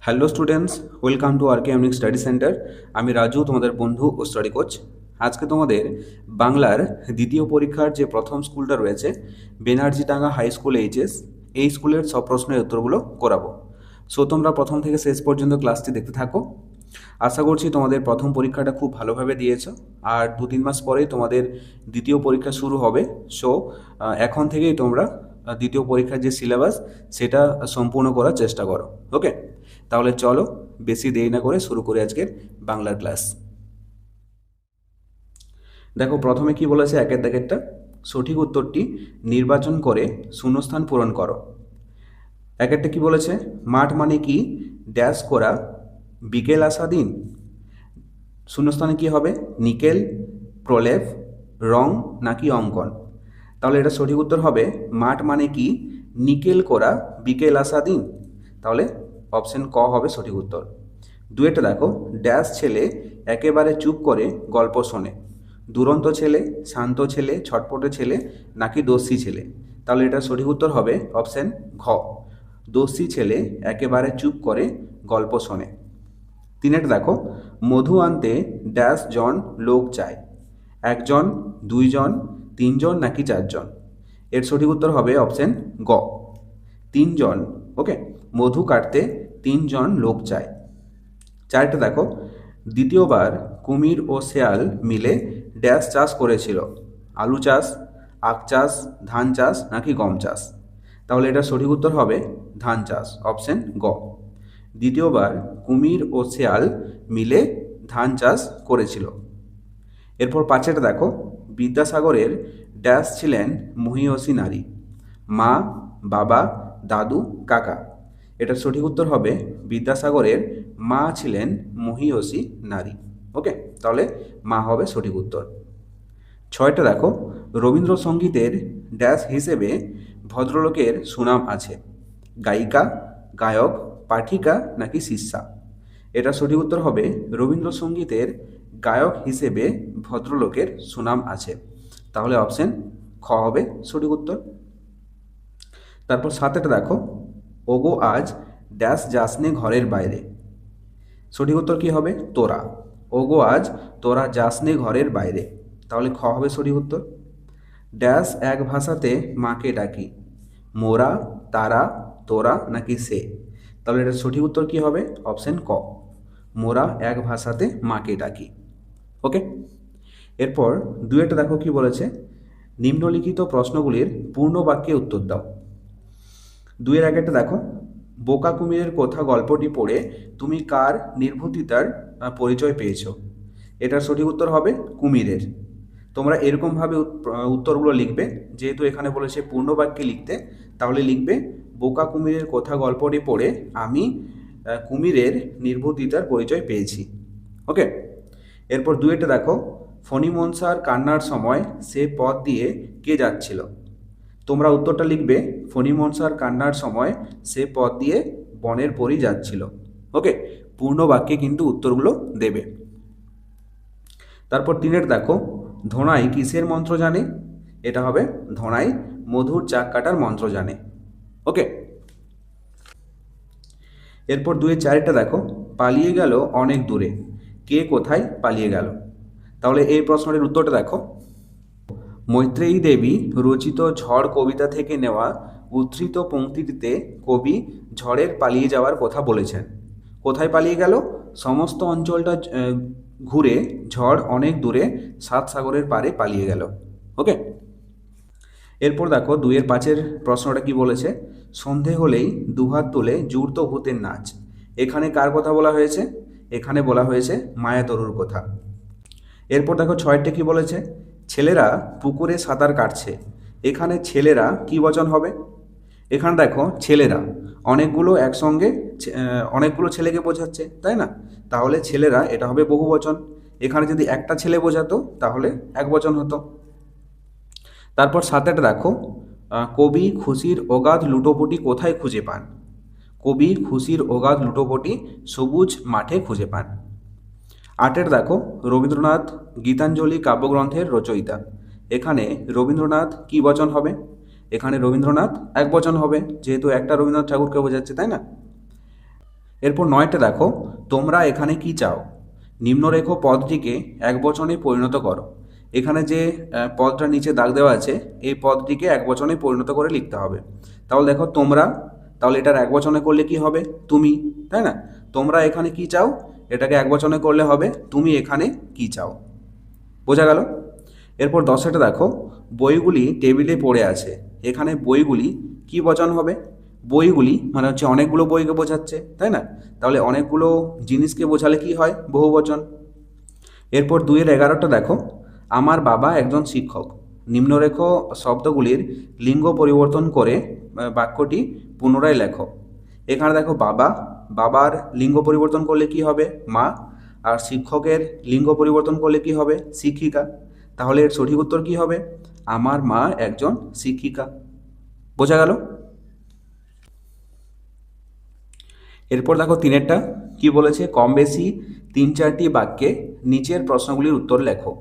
Hello students, welcome to R K unique study centre. আমি রাজু, তোমাদের বন্ধু ও স্টাডি কোচ। আজকে তোমাদের বাংলার দ্বিতীয় পরীক্ষার যে প্রথম স্কুলটা রয়েছে, বেনার্জিডাঙ্গা হাই স্কুল এইচএস, এই স্কুলের সব প্রশ্নের উত্তরগুলো করাবো। সো তোমরা প্রথম থেকে শেষ পর্যন্ত ক্লাসটি দেখতে থাকো। আশা করছি তোমাদের প্রথম পরীক্ষাটা খুব ভালোভাবে দিয়েছো, আর 2-3 মাস পরেই তোমাদের দ্বিতীয় পরীক্ষা শুরু হবে। সো এখন থেকেই তোমরা দ্বিতীয় পরীক্ষার যে সিলেবাস সেটা সম্পূর্ণ করার চেষ্টা করো। ওকে, তাহলে চলো বেশি দেরি না করে শুরু করে আজকের বাংলার ক্লাস। দেখো প্রথমে কি বলেছে, একের দাগেরটা সঠিক উত্তরটি নির্বাচন করে শূন্যস্থান পূরণ করো। একেরটা কি বলেছে, মাঠ মানে কি ড্যাশ করা বিকেল আসা দিন। শূন্যস্থানে কি হবে, নিকেল, প্রলেপ, রং নাকি অঙ্কন। তাহলে এটা সঠিক উত্তর হবে মাঠ মানে কি নিকেল করা বিকেল আসা দিন। তাহলে অপশন ক হবে সঠিক উত্তর। দুয়েটা দেখো, ড্যাশ ছেলে একেবারে চুপ করে গল্প শোনে। দুরন্ত ছেলে, শান্ত ছেলে, ছটপটে ছেলে নাকি দস্যি ছেলে। তাহলে এটা সঠিক উত্তর হবে অপশন ঘ, দস্যি ছেলে একেবারে চুপ করে গল্প শোনে। তিনেটা দেখো, মধু আনতে ড্যাশ জন লোক চায়। একজন, দুইজন, তিনজন নাকি চারজন। এর সঠিক উত্তর হবে অপশন গ, তিনজন। ওকে, মধু কাটতে তিনজন লোক চায়। চারটা দেখো, দ্বিতীয়বার কুমির ও শেয়াল মিলে ড্যাশ চাষ করেছিল। আলু চাষ, আখ চাষ, ধান চাষ নাকি গম চাষ। তাহলে এটা সঠিক উত্তর হবে ধান চাষ, অপশন গ, দ্বিতীয়বার কুমির ও শেয়াল মিলে ধান চাষ করেছিল। এরপর পাঁচেটা দেখো, বিদ্যাসাগরের ড্যাশ ছিলেন মহীয়সী নারী। মা, বাবা, দাদু, কাকা। এটা সঠিক উত্তর হবে বিদ্যাসাগরের মা ছিলেন মহীয়সী নারী। ওকে, তাহলে মা হবে সঠিক উত্তর। ছয়টা দেখো, রবীন্দ্রসঙ্গীতের ড্যাশ হিসেবে ভদ্রলোকের সুনাম আছে। গায়িকা, গায়ক, পাঠিকা নাকি শিষ্যা। এটা সঠিক উত্তর হবে রবীন্দ্রসঙ্গীতের গায়ক হিসেবে ভদ্রলোকের সুনাম আছে। তাহলে অপশন খ হবে সঠিক উত্তর। তারপর সাতেটা দেখো, ওগো আজ ড্যাশ যাসনে ঘরের বাইরে। সঠিক উত্তর কি হবে, তোরা। ওগো আজ তোরা যাসনে ঘরের বাইরে। তাহলে খ হবে সঠিক উত্তর। ড্যাশ এক ভাষাতে মাকে ডাকি। মোরা, তারা, তোরা নাকি সে। তাহলে এটা সঠিক উত্তর কি হবে, অপশন ক, মোরা এক ভাষাতে মাকে ডাকি। ওকে, এরপর দুয়েটা দেখো কি বলেছে, নিম্নলিখিত প্রশ্নগুলির পূর্ণ বাক্যে উত্তর দাও। দুয়ের আগেরটা দেখো, বোকা কুমিরের কথা গল্পটি পড়ে তুমি কার নির্বুদ্ধিতার পরিচয় পেয়েছো। এটার সঠিক উত্তর হবে কুমিরের। তোমরা এরকমভাবে উত্তরগুলো লিখবে, যেহেতু এখানে বলেছে পূর্ণ বাক্যে লিখতে, তাহলে লিখবে বোকা কুমিরের কথা গল্পটি পড়ে আমি কুমিরের নির্বুদ্ধিতার পরিচয় পেয়েছি। ওকে, এরপর দুয়েটা দেখো, ফণিমনসার কান্নার সময় সে পথ দিয়ে কে যাচ্ছিল। তোমরা উত্তরটা লিখবে ফণিমনসার কান্নার সময় সে পথ দিয়ে বনের পরী যাচ্ছিল। ওকে, পূর্ণ বাক্যে কিন্তু উত্তরগুলো দেবে। তারপর তিনের দেখো, ধোনাই কিসের মন্ত্র জানে। এটা হবে ধোনাই মধুর চাক কাটার মন্ত্র জানে। ওকে, এরপর দুয়ে চারটা দেখো, পালিয়ে গেল অনেক দূরে, কে কোথায় পালিয়ে গেল। তাহলে এই প্রশ্নের উত্তরটা দেখো, মৈত্রেয়ী দেবী রচিত ঝড় কবিতা থেকে নেওয়া উদ্ধৃত পংক্তিটিতে কবি ঝড়ের পালিয়ে যাওয়ার কথা বলেছেন। কোথায় পালিয়ে গেল, সমস্ত অঞ্চলটা ঘুরে ঝড় অনেক দূরে 7 সাগরের পারে পালিয়ে গেল। ওকে, এরপর দেখো দুইয়ের পাঁচের প্রশ্নটা কি বলেছে, সন্ধে হলেই দুহাত তুলে জুড়তো ভূতের নাচ। এখানে কার কথা বলা হয়েছে, এখানে বলা হয়েছে মায়াতরুর কথা। এরপর দেখো ছয়টা কি বলেছে, ছেলেরা পুকুরে সাঁতার কাটছে। এখানে ছেলেরা কি বচন হবে। এখানে দেখো ছেলেরা অনেকগুলো একসঙ্গে অনেকগুলো ছেলেকে বোঝাচ্ছে, তাই না। তাহলে ছেলেরা এটা হবে বহু বচন। এখানে যদি একটা ছেলে বোঝাতো তাহলে এক বচন হতো। তারপর সাথেটা দেখো, কবি খুশির অগাধ লুটোপুটি কোথায় খুঁজে পান। কবি খুশির অগাধ লুটোপুটি সবুজ মাঠে খুঁজে পান। আটের দেখো, রবীন্দ্রনাথ গীতাঞ্জলি কাব্যগ্রন্থের রচয়িতা। এখানে রবীন্দ্রনাথ কি বচন হবে, এখানে রবীন্দ্রনাথ এক বচন হবে, যেহেতু একটা রবীন্দ্রনাথ ঠাকুরকে বোঝাচ্ছে, তাই না। এরপর 9টা দেখো, তোমরা এখানে কি চাও? নিম্নরেখ পদটিকে একবচনে পরিণত করো। এখানে যে পদটা নিচে দাগ দেওয়া আছে, এই পদটিকে একবচনে পরিণত করে লিখতে হবে। তাহলে দেখো তোমরা, তাহলে এটার একবচনে করলে কি হবে? তুমি, তাই না? তোমরা এখানে কি চাও, এটাকে একবচনে করলে হবে তুমি এখানে কি চাও। বোঝা গেল? এরপর 10টা দেখো, বইগুলি টেবিলে পড়ে আছে। এখানে বইগুলি কি বচন হবে? বইগুলি মানে হচ্ছে অনেকগুলো বইকে বোঝাচ্ছে, তাই না? তাহলে অনেকগুলো জিনিসকে বোঝালে কি হয়? বহুবচন। এরপর 2-11টা দেখো, আমার বাবা একজন শিক্ষক। নিম্নরেখ শব্দগুলির লিঙ্গ পরিবর্তন করে বাক্যটি পুনরায় লেখো। এখানে দেখো বাবা, বাবার লিঙ্গ পরিবর্তন করলে কি হবে? মা। আর শিক্ষকের লিঙ্গ পরিবর্তন করলে কি হবে? শিক্ষিকা। তাহলে এর সঠিক উত্তর কি হবে? আমার মা একজন শিক্ষিকা। বোঝা গেল? এরপর দেখো 3-এরটা কি বলেছে, কম বেশি 3-4টি বাক্যে নিচের প্রশ্নগুলির উত্তর লেখো।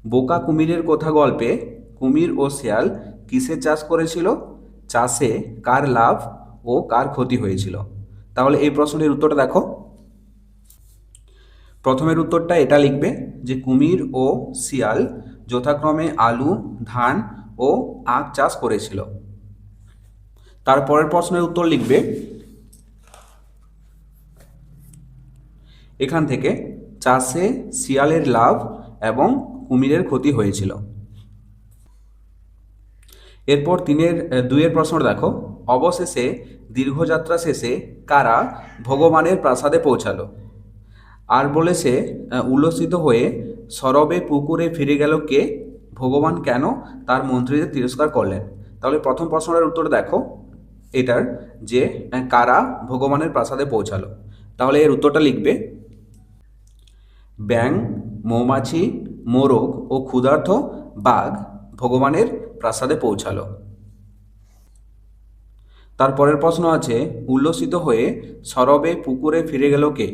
বোকা কুমিরের কথা গল্পে কুমির ও শেয়াল কিসের চাষ করেছিল? চাষে কার লাভ ও কার ক্ষতি হয়েছিল? তাহলে এই প্রশ্নের উত্তরটা দেখো। প্রথমের উত্তরটা এটা লিখবে যে কুমির ও শিয়াল যথাক্রমে আলু, ধান ও আখ চাষ করেছিল। তারপরের প্রশ্নের উত্তর লিখবে এখান থেকে চাষে শিয়ালের লাভ এবং কুমিরের ক্ষতি হয়েছিল। এরপর 2-এর প্রশ্ন দেখো, অবশেষে দীর্ঘযাত্রা শেষে কারা ভগবানের প্রাসাদে পৌঁছালো? আর বলেছে উল্লসিত হয়ে সরবে পুকুরে ফিরে গেল কে? ভগবান কেন তার মন্ত্রীদের তিরস্কার করলেন? তাহলে প্রথম প্রশ্নের উত্তর দেখো এটার, যে কারা ভগবানের প্রাসাদে পৌঁছালো। তাহলে এর উত্তরটা লিখবে ব্যাঙ, মৌমাছি, মোরগ ও ক্ষুধার্ত বাঘ ভগবানের প্রাসাদে পৌঁছালো। তারপরের প্রশ্ন আছে উল্লসিত হয়ে সরবে পুকুরে ফিরে গেল কে?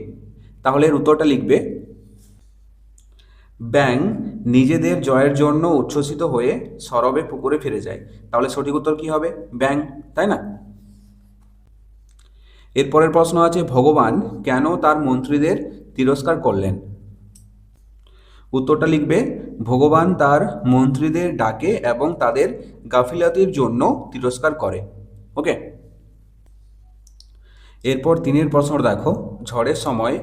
তাহলে এর উত্তরটা লিখবে ব্যাঙ নিজেদের জয়ের জন্য উচ্ছ্বসিত হয়ে সরবে পুকুরে ফিরে যায়। তাহলে সঠিক উত্তর কি হবে? ব্যাঙ, তাই না? এরপরের প্রশ্ন আছে ভগবান কেন তার মন্ত্রীদের তিরস্কার করলেন? উত্তরটা লিখবে ভগবান তার মন্ত্রীদের ডাকে এবং তাদের গাফিলাতির জন্য তিরস্কার করে। ওকে। এরপর 3-এর প্রশ্ন দেখো, ঝড়ের সময়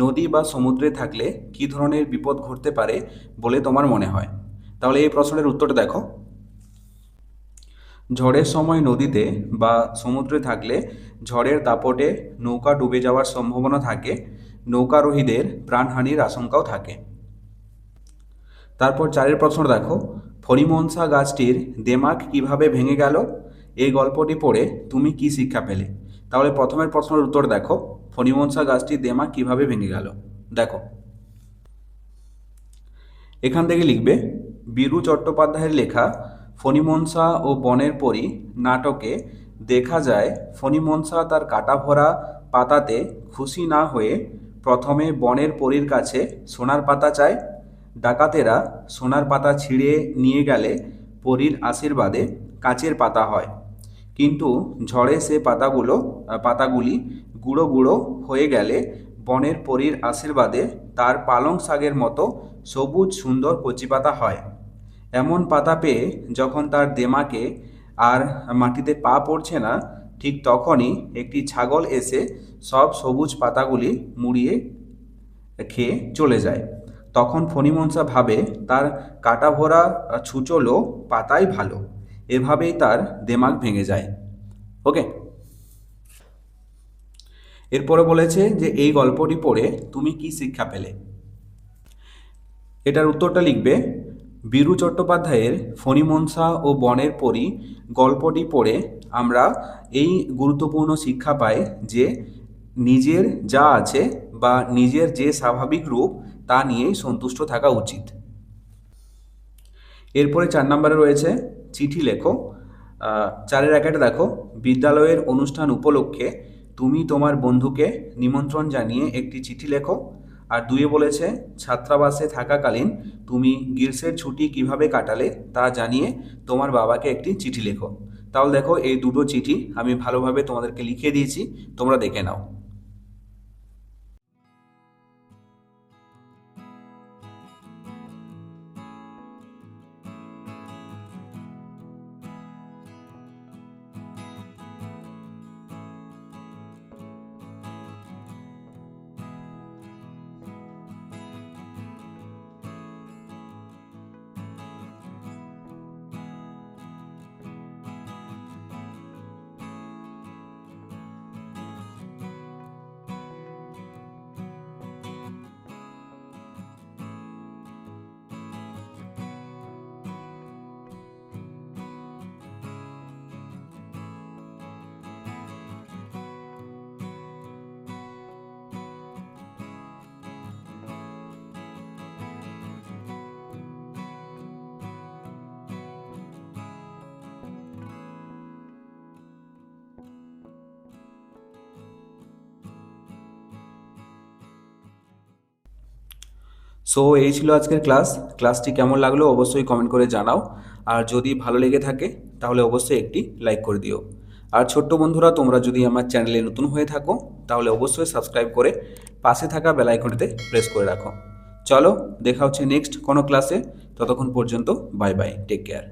নদী বা সমুদ্রে থাকলে কী ধরনের বিপদ ঘটতে পারে বলে তোমার মনে হয়? তাহলে এই প্রশ্নের উত্তরটা দেখো। ঝড়ের সময় নদীতে বা সমুদ্রে থাকলে ঝড়ের দাপটে নৌকা ডুবে যাওয়ার সম্ভাবনা থাকে, নৌকারোহীদের প্রাণহানির আশঙ্কাও থাকে। তারপর 4-এর প্রশ্ন দেখো, ফণিমনসা গাছটির দেমাক কিভাবে ভেঙে গেল? এই গল্পটি পড়ে তুমি কি শিক্ষা পেলে? তাহলে প্রথমের প্রশ্নের উত্তর দেখো, ফণিমনসা গাছটির দেমাক কিভাবে ভেঙে গেল। দেখো এখান থেকে লিখবে বীরু চট্টোপাধ্যায়ের লেখা ফণিমনসা ও বনের পরী নাটকে দেখা যায় ফণিমনসা তার কাটা ভরা পাতাতে খুশি না হয়ে প্রথমে বনের পরীর কাছে সোনার পাতা চায়। ডাকাতেরা সোনার পাতা ছিঁড়ে নিয়ে গেলে পরীর আশীর্বাদে কাচের পাতা হয়, কিন্তু ঝড়ে সে পাতাগুলি গুঁড়ো গুঁড়ো হয়ে গেলে বনের পরীর আশীর্বাদে তার পালং শাকের মতো সবুজ সুন্দর কচি পাতা হয়। এমন পাতা পেয়ে যখন তার দেমাকে আর মাটিতে পা পড়ছে না, ঠিক তখনই একটি ছাগল এসে সব সবুজ পাতাগুলি মুড়িয়ে খেয়ে চলে যায়। তখন ফণিমনসা ভাবে তার কাটা ভরা ছুচলো পাতাই ভালো। এভাবেই তার দেমাগ ভেঙে যায়। ওকে। এরপরে বলেছে যে এই গল্পটি পড়ে তুমি কি শিক্ষা পেলে? এটার উত্তরটা লিখবে বীরু চট্টোপাধ্যায়ের ফণিমনসা ও বনের পরী গল্পটি পড়ে আমরা এই গুরুত্বপূর্ণ শিক্ষা পাই যে নিজের যা আছে বা নিজের যে স্বাভাবিক রূপ তা নিয়েই সন্তুষ্ট থাকা উচিত। এরপরে 4 নম্বরে রয়েছে চিঠি লেখো। 4-এর 1-টা দেখো, বিদ্যালয়ের অনুষ্ঠান উপলক্ষে তুমি তোমার বন্ধুকে নিমন্ত্রণ জানিয়ে একটি চিঠি লেখো। আর 2-এ বলেছে ছাত্রাবাসে থাকাকালীন তুমি গ্রীষ্মের ছুটি কিভাবে কাটালে তা জানিয়ে তোমার বাবাকে একটি চিঠি লেখো। তাহলে দেখো এই দুটো চিঠি আমি ভালোভাবে তোমাদেরকে লিখে দিয়েছি, তোমরা দেখে নাও। সো এই ছিল আজকের ক্লাসটি কেমন লাগলো অবশ্যই কমেন্ট করে জানাও। আর যদি ভালো লেগে থাকে তাহলে অবশ্যই একটি লাইক করে দিও। আর ছোট্ট বন্ধুরা, তোমরা যদি আমার চ্যানেলে নতুন হয়ে থাকো তাহলে অবশ্যই সাবস্ক্রাইব করে পাশে থাকা বেল আইকনটিতে প্রেস করে রাখো। চলো, দেখা হচ্ছে নেক্সট কোনো ক্লাসে। ততক্ষণ পর্যন্ত বাই বাই, টেক কেয়ার।